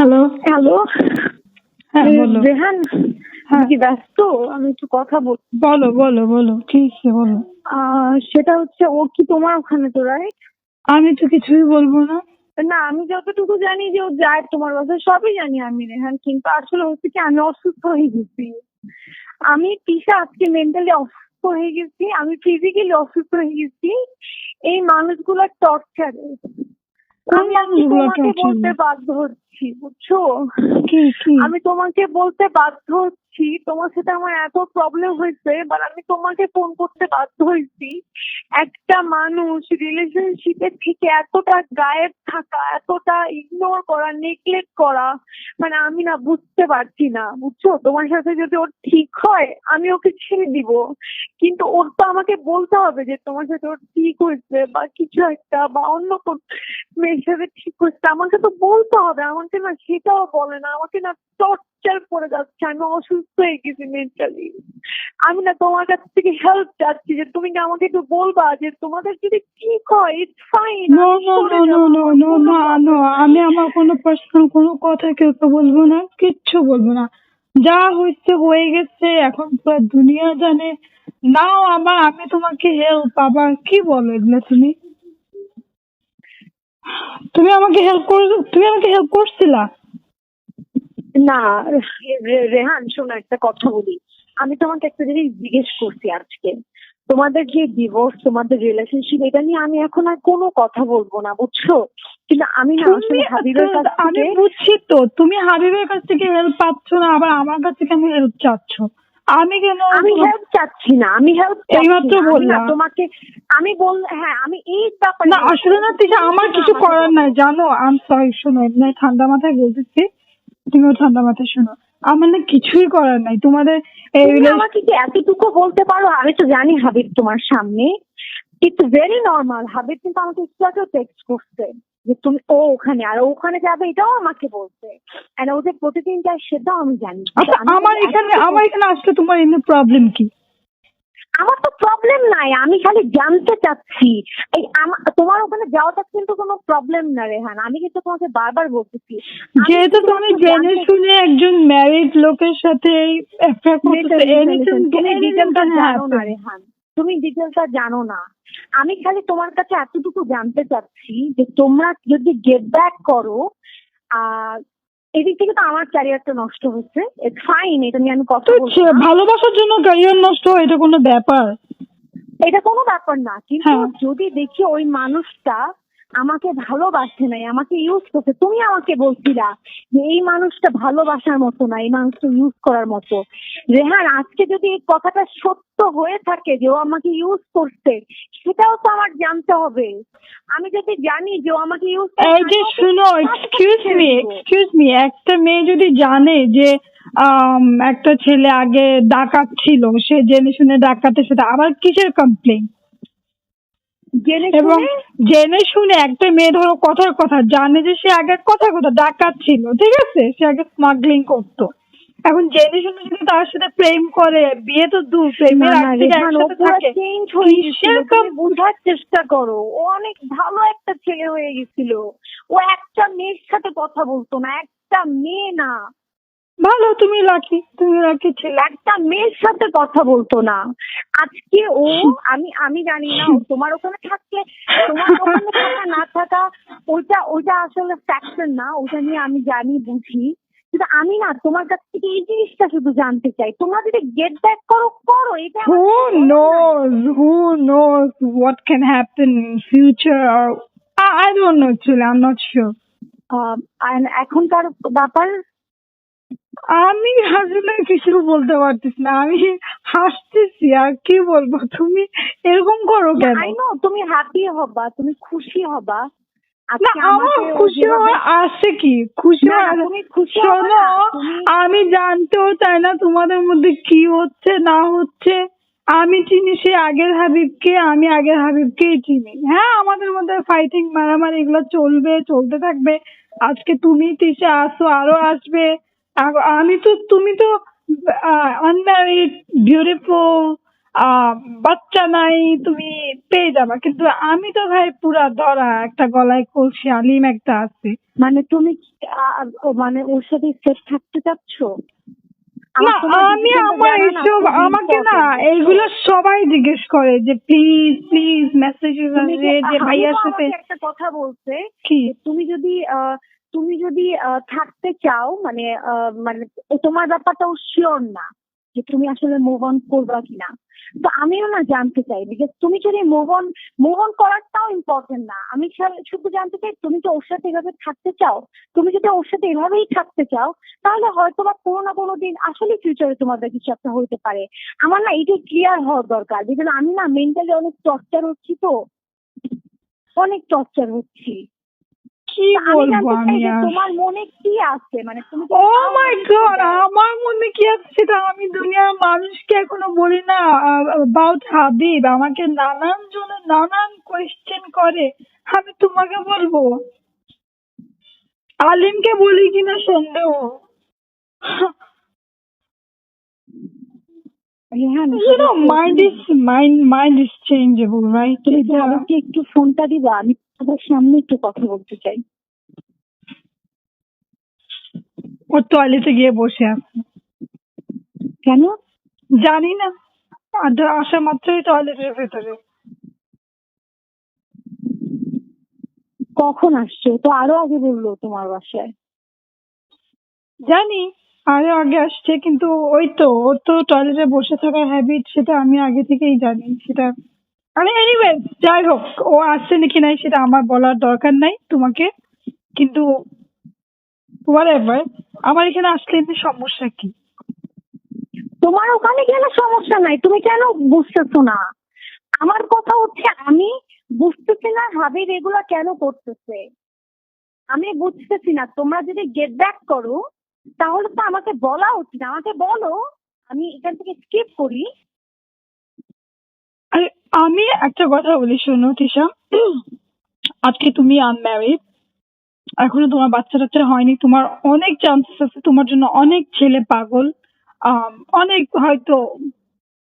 Hello. Hello. হ্যাঁ বলো। রেহান, হ্যাঁ কি ব্যস্ত? আমি একটু কথা বল। বলো বলো বলো কি হয়েছে বলো। সেটা হচ্ছে, ও কি তোমার ওখানে তো, রাইট? আমি তো কিছুই বলবো না। না, আমি যতটুকু জানি যে ও যায় তোমার বাসায়, সবই জানি আমি রেহান, কিন্তু আসলে হচ্ছে কি, আমি অসুস্থ হয়ে গেছি। আমি তিশা আজকে মেন্টালি অসুস্থ হয়ে গেছি, আমি ফিজিক্যালি অসুস্থ হয়ে গেছি এই মানুষগুলোর টর্চারে। কোন আমি আজকে মানুষগুলো তোমাকে টর্চার? বলতে বাধ্য হচ্ছি, বুঝছো? কি কি? আমি তোমাকে বলতে বাধ্য হচ্ছি, তোমার সাথে আমার এত প্রবলেম হয়েছে, বাট আমি তোমাকে ফোন করতে বাধ্য হয়েছি। একটা মানুষ রিলেশনশিপে থেকে এতটা গায়েব থাকা, এতটা ইগনোর করা, নেগলেক্ট করা, মানে আমি না বুঝতে পারছি না, বুঝছো? তোমার সাথে যদি ওর ঠিক হয় আমি ওকে ছেড়ে দিব, কিন্তু ওর তো আমাকে বলতে হবে যে তোমার সাথে ওর ঠিক হয়েছে বা কিছু একটা, বা অন্য কোন মেয়ের সাথে ঠিক হয়েছে, আমাকে তো বলতে হবে। আমাকে না সেটাও বলে না, আমাকে না টর্চার করে যাচ্ছে। আমি অসুস্থ হয়ে গেছি মেন্টালি। আমি না তোমার কাছ থেকে হেল্প চাচ্ছি যে তুমি কি আমাকে একটু বলবা যে তোমাদের যদি ঠিক হয়, it's fine. No no no no no no no no, আমি আমার কোনো পার্সোনাল কোনো কথা কেউকে বলবো না, কিচ্ছু বলবো না। যা হয়েছে হয়ে গেছে, এখন পুরো দুনিয়া জানে। নাও আমি তোমাকে হেল্প, আবার কি বলো এগুলো তুমি? তুমি আমাকে হেল্প করে, তুমি আমাকে হেল্প করছিলা? না রেহান, শোনো একটা কথা বলি। আমি তোমাকে একটা জিনিস জিজ্ঞেস করছি আজকে। তোমাদের যে ডিভোর্স, তোমাদের রিলেশনশিপ, এটা নিয়ে আমি এখন আর কোনো কথা বলবো না, বুঝছো? কিন্তু আমি না আসলে হাবিবের কাছ আমি থেকে, বুঝছি তো, তুমি হাবিবের কাছ থেকে হেল্প পাচ্ছ না, আবার আমার কাছ থেকে আমি হেল্প চাচ্ছ। আমি কেন? আমি হেল্প চাচ্ছি না, আমি হেল্প এইমাত্র বললাম তোমাকে। আমি হ্যাঁ, আমি এই ব্যাপারে না, আসলে না তিশা, আমার কিছু করার নাই জানো। আম সরি, শোনো, এমনি ঠান্ডা মাথায় বলতেছি, তুমিও ঠান্ডা মাথায় শোনো। আমার না কিছুই করার নাই তোমাদের এই তুমি আমাকে কি এতটুকু বলতে পারো? আমি তো জানি হাবিব তোমার সামনে, ইটস ভেরি নর্মাল। হাবিব কিন্তু আমাকে একটু আগেও টেক্সট করছে যে তুমি ওখানে, আর ওখানে যাবে এটাও আমাকে বলছে। আর ও যে প্রতিদিন যায় সেটাও আমি জানি। আচ্ছা, আমার এখানে আসলে তোমার এমনি প্রবলেম কি? আমার তো প্রবলেম নাই, আমি খালি জানতে চাচ্ছি। তোমার ওখানে যাওয়াটা কিন্তু কোনো প্রবলেম না রেহান, আমি কিন্তু তোমাকে বারবার বলতেছি। যেহেতু তুমি জেনে শুনে একজন ম্যারিড লোকের সাথে অ্যাফেয়ার করতেছো, তুমি ডিটেলটা জানো না রেহান, তুমি ডিটেলটা জানো না। আমি খালি তোমার কাছে এতটুকু জানতে চাচ্ছি যে তোমরা যদি গেট ব্যাক করো, আহ এদিক থেকে তো আমার ক্যারিয়ারটা নষ্ট হচ্ছে, ইটস ফাইন, এটা নিয়ে আমি কথা বলছি না। ভালোবাসার জন্য ক্যারিয়ার নষ্ট হয়, এটা কোনো ব্যাপার? এটা কোনো ব্যাপার না, কিন্তু যদি দেখি ওই মানুষটা আমাকে ভালোবাসে নাই, আমাকে ইউজ করছে। তুমি আমাকে বলছিলা যে এই মানুষটা ভালোবাসার মতো না, এই মানুষটা ইউজ করার মতো। রেহান, আজকে যদি এই কথাটা সত্য হয়ে থাকে যে ও আমাকে ইউজ করছে, সেটাও তো আমার জানতে হবে। আমি যদি জানি যে ও আমাকে ইউজ এই যে শুনো, এক্সকিউজ মি, একটা মেয়ে যদি জানে যে একটা ছেলে আগে ডাকাত ছিল, সে জেনে শুনে ডাকাতের সাথে, আবার কিসের কমপ্লেন? এবং জেনে শুনে একটা মেয়ে, ধরো কথার কথা জানে যে সে আগে কথার কথা ডাকাত ছিল, ঠিক আছে, সে আগে স্মাগলিং করতো, এখন জেনে শুনে যদি তার সাথে প্রেম করে, বিয়ে তো দূর, প্রেমের আগ থেকে একসাথে থাকে, বোঝার চেষ্টা করো। ও অনেক ভালো একটা ছেলে হয়ে গেছিল, ও একটা মেয়ের সাথে কথা বলতো না, একটা মেয়ে না। ভালো, তুমি লাকি ছিল, একটা মেয়ের সাথে কথা বলতো না। আজকে ও, আমি জানি না ও তোমার ওখানে থাকলে, তোমার ওখানে থাকা না থাকা ওইটা আসলে ফ্যাক্টর না, ওটা নিয়ে আমি জানি বুঝি। কিন্তু আমি না তোমার কাছ থেকে এই জিনিসটা শুধু জানতে চাই, তোমরা যদি গেট ব্যাক করো এটা। who knows what can happen in future, or I don't know, actually I'm not sure. এখনকার ব্যাপার আমি আসলে কিছু বলতে পারতেছি না, আমি হাসতেছি, আর কি বলবো, তুমি এরকম করো কেন? তুমি হ্যাপি হবা, তুমি খুশি হবা। আমার খুশি হওয়ার আছে কি? শোনো, আমি জানতেও চাই না তোমাদের মধ্যে কি হচ্ছে না হচ্ছে। আমি চিনি সে আগের হাবিবকে, আমি আগের হাবিবকেই চিনি। হ্যাঁ, আমাদের মধ্যে ফাইটিং, মারামারি এগুলো চলতে থাকবে। আজকে তুমি তিশা আসো, আরো আসবে। তুমি তো আনম্যারিড, বিউটিফুল, আহ বাচ্চা নাই, তুমি পেয়ে যাবা। কিন্তু আমি তো ভাই পুরা ধরা, একটা গলায় কলসি, আলিম একটা আছে। মানে তুমি মানে ওর সাথে সেট থাকতে চাচ্ছ? না, আমি আমার এইসব, আমাকে না এইগুলো সবাই জিজ্ঞেস করে যে প্লিজ প্লিজ মেসেজেস আসে যে ভাইয়ার সাথে। একটা কথা বলছে কি যে তুমি যদি থাকতে চাও, মানে মানে তোমার ব্যাপারটাও শিওর না যে তুমি আসলে মুভ অন করবা কিনা। তো আমিও না জানতে চাই, বিকজ তুমি যদি মুভ অন করাটাও ইম্পর্টেন্ট না। আমি শুধু জানতে চাই তুমি কি ওর সাথে এভাবে থাকতে চাও। তুমি যদি ওর সাথে এভাবেই থাকতে চাও তাহলে হয়তো বা কোনো না কোনো দিন আসলে ফিউচারে তোমাদের কিছু একটা হইতে পারে। আমার না এটা ক্লিয়ার হওয়া দরকার, বিকজ আমি না মেন্টালি অনেক টর্চার হচ্ছি, তো অনেক টর্চার হচ্ছি। কি বলবো আমি আর, তোমার মনে কি আছে, মানে তুমি ও মাই গড, আমার মনে কি আছে সেটা আমি দুনিয়ার মানুষকে এখনো বলি না। অ্যাবাউট হাবিব আমাকে নানান জনে নানান কোয়েশ্চেন করে, আমি তোমাকে বলবো? আলিমকে বলি কিনা সন্দেহ। You know, mind is changeable, right? আমাকে একটু ফোনটা দিবা, আমি তোমার সামনে একটু কথা বলতে চাই। ও টয়লেটে গিয়ে বসে আছে। কেন জানি না, আসা মাত্রই টয়লেটের ভেতরে। কখন আসছে? তো আরো আগে বললো তোমার বাসায়। জানি আরে আগে আসছে, কিন্তু ওই তো ওর তো টয়লেটে বসে থাকার হ্যাবিট, সেটা আমি আগে থেকেই জানি। সেটা মানে এনিওয়ে, যাই হোক, ও আসছে নাকি নাই সেটা আমার বলার দরকার নাই তোমাকে। কিন্তু হোয়াটএভার, আমার এখানে আসলে এমনি সমস্যা কি? তোমার ওখানে গেলে সমস্যা নাই, তুমি কেন বুঝতেছো না? আমার কথা হচ্ছে আমি বুঝতেছি না হাবিব এগুলা কেন করতেছে। আমি বুঝতেছি না। তোমরা যদি গেট ব্যাক করো তাহলে তো আমাকে বলা উচিত, আমাকে বলো, আমি এখান থেকে স্কিপ করি। আরে আমি একটা কথা বলি, শোনো তিশা, আজকে তুমি আনম্যারিড, এখনো তোমার বাচ্চা টাচ্চা হয়নি, তোমার অনেক চান্সেস আছে, তোমার জন্য অনেক ছেলে পাগল, অনেক হয়তো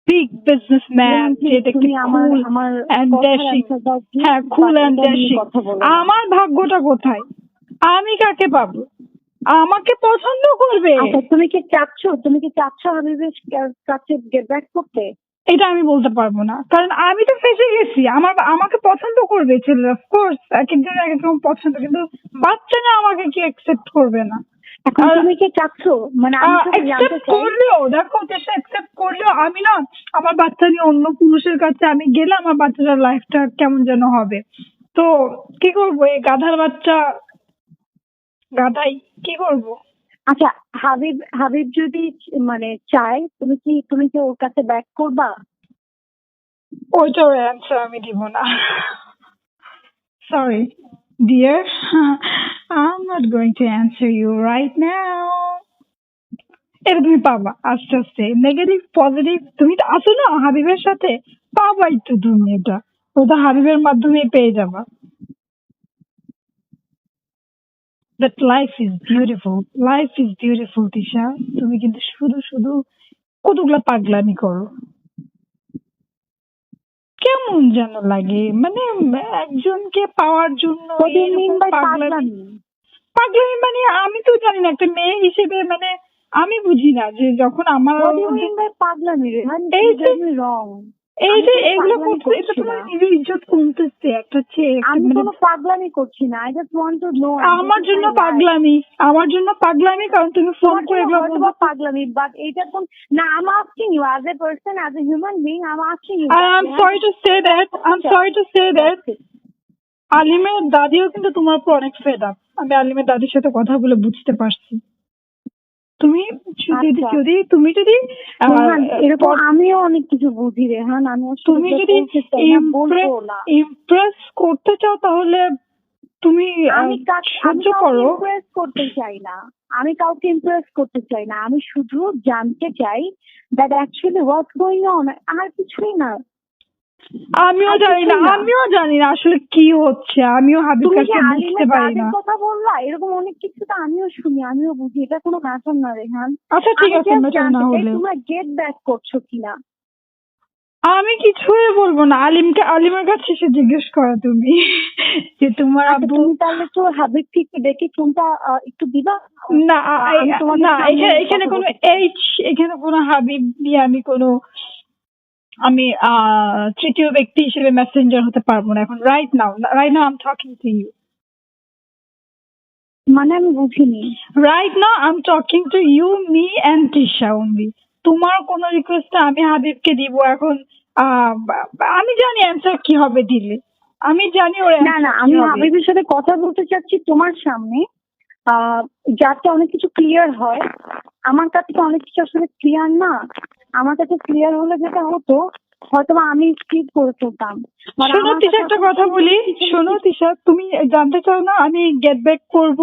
বিগ বিজনেসম্যান যেটা একটু কুল অ্যান্ড ড্যাশিং। হ্যাঁ, কুল অ্যান্ড ড্যাশিং। আমার ভাগ্যটা কোথায়? আমি কাকে পাবো? আমাকে পছন্দ করবে? আচ্ছা, তুমি কি চাচ্ছ হাবিবের কাছে গেট ব্যাক করতে? এটা আমি বলতে পারবো না, কারণ আমি তো ফেসে গেছি। আমাকে পছন্দ করবে ছেলে, অফকোর্স এক একজনের এক এক রকম পছন্দ, কিন্তু বাচ্চা না আমাকে কি অ্যাকসেপ্ট করবে না? এখন তুমি কি চাচ্ছ, মানে আমি তো জানতে অ্যাকসেপ্ট চাই। করলেও দেখো, দেশে অ্যাকসেপ্ট করলেও আমি না, আমার বাচ্চা নিয়ে অন্য পুরুষের কাছে আমি গেলে আমার বাচ্চাটার লাইফটা কেমন যেন হবে। তো কি করবো, এই গাধার বাচ্চা গাধাই, কি করবো? আচ্ছা, হাবিব যদি মানে চায়, তুমি কি ওর কাছে ব্যাক করবা? ওইটার অ্যান্সার আমি দিব না। Sorry, dear. I'm not going to answer you right now. এটা তুমি পাবা আস্তে আস্তে, নেগেটিভ পজিটিভ তুমি তো আসো না হাবিবের সাথে, পাবাই তো তুমি। এটা ওটা হাবিবের মাধ্যমে পেয়ে যাবা। But life is beautiful. Life is beautiful, Tisha. তুমি কিন্তু শুধু শুধু কতগুলা পাগলামি করো, কেমন যেন লাগে, মানে একজনকে পাওয়ার জন্য এরকম পাগলামি। পাগলামি মানে আমি তো জানি না, একটা মেয়ে হিসেবে মানে আমি বুঝি না যে যখন আমার পাগলামি, এই যে এগুলো করছে, এটা তোমার নিজের ইজ্জত কমতেছে। একটা আমি কোনো পাগলামি করছি না। I just want to know. আমার জন্য পাগলামি, কারণ তুমি ফোন করে এগুলো বলছো পাগলামি, বাট এটা কোন না। I am asking you as a person, as a human being, I am asking you. I am sorry to say that আলিমের দাদিও কিন্তু তোমার উপর অনেক ফেড আপ। আমি আলিমের দাদির সাথে কথা বলে বুঝতে পারছি। তুমি যদি এরকম, আমিও অনেক কিছু বুঝি রেহান। তুমি যদি ইমপ্রেস করতে চাও তাহলে তুমি সহ্য করো। ইমপ্রেস করতে চাই না, আমি কাউকে ইমপ্রেস করতে চাই না। আমি শুধু জানতে চাই that actually what's going on, আর কিছুই না। আমিও জানি না আসলে কি হচ্ছে। আমিও হাবিবকে বুঝতে পারি না। কথা বললা এরকম অনেক কিছু তো আমিও শুনি, আমিও বুঝি। এটা কোনো ম্যাটার না রেহান। আচ্ছা ঠিক আছে, ম্যাটার না হলে তোমরা গেট ব্যাক করছো কিনা। আমি কিছুই বলবো না। আলিমের কাছে এসে জিজ্ঞেস করো তুমি যে তোমার আচ্ছা, আব্বু। তুমি তাহলে তো হাবিবকে একটু ডেকে ফোনটা একটু দিবা। না আমি তোমাদের না, সামনে এখানে কথা কোনো বলতে চাই। এখানে কোনো হাবিব নিয়ে আমি তৃতীয় ব্যক্তি হিসেবে মেসেঞ্জার হতে পারবো না এখন। Right now I am talking to you. মানে আমি বুঝিনি। Right now I'm talking to you, me and Tisha only. তোমার কোনো রিকোয়েস্ট আমি হাবিবকে দিব এখন? আমি জানি অ্যান্সার কি হবে দিলে, আমি জানি ওর না না, answer আমি কি হবে। হাবিবের সাথে কথা বলতে চাচ্ছি তোমার সামনে, যাতে অনেক কিছু ক্লিয়ার হয়। আমার কাছে তো অনেক কিছু আসলে ক্লিয়ার না। আমার কাছে ক্লিয়ার হলে যেটা হতো, হয়তো আমি স্কিপ করে ফেলতাম। শোনো তিশা, একটা কথা বলি। শোনো তিশা, তুমি জানতে চাও না আমি গেট ব্যাক করবো